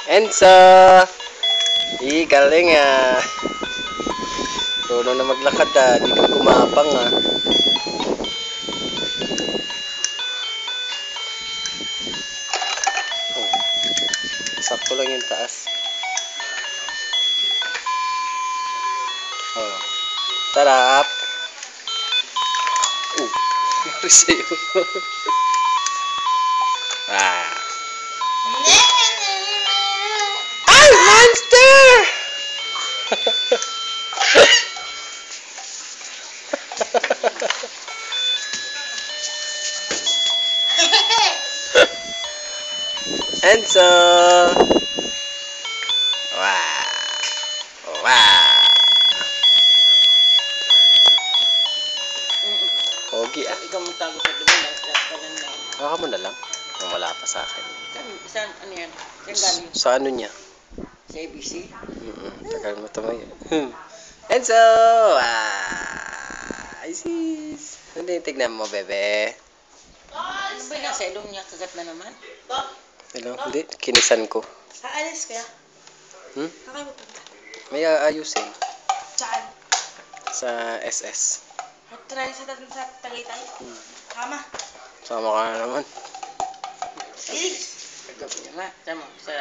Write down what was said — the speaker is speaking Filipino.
Enzo! Galing ah. Tulong na maglakad ah. Di ka gumapang ah. Oh. Sakto lang yung taas. Oh. Tarap! Mari sa'yo. Ah. Ay! Monster! Enzo! Wow! Wow! Pogi ah. Ikaw magtago sa dumi ng kanan na yan. Baka mo na lang. Nung wala pa sa akin. Saan, ano yan? Saan galing? Sa ano niya? Sa ABC? Tagal mo tumayo. Enzo! Isis! Hindi, tignan mo, bebe. Ano ba yung nasa ilong niya? Kagat na naman? Hello? Hindi, kinisan ko. Aalis kaya? Hmm? Saan kayo pupunta? May aayusin. Saan? Sa SS. Try sa Tagaytay? Kama? Sama ka na naman. Bilis! Sama sa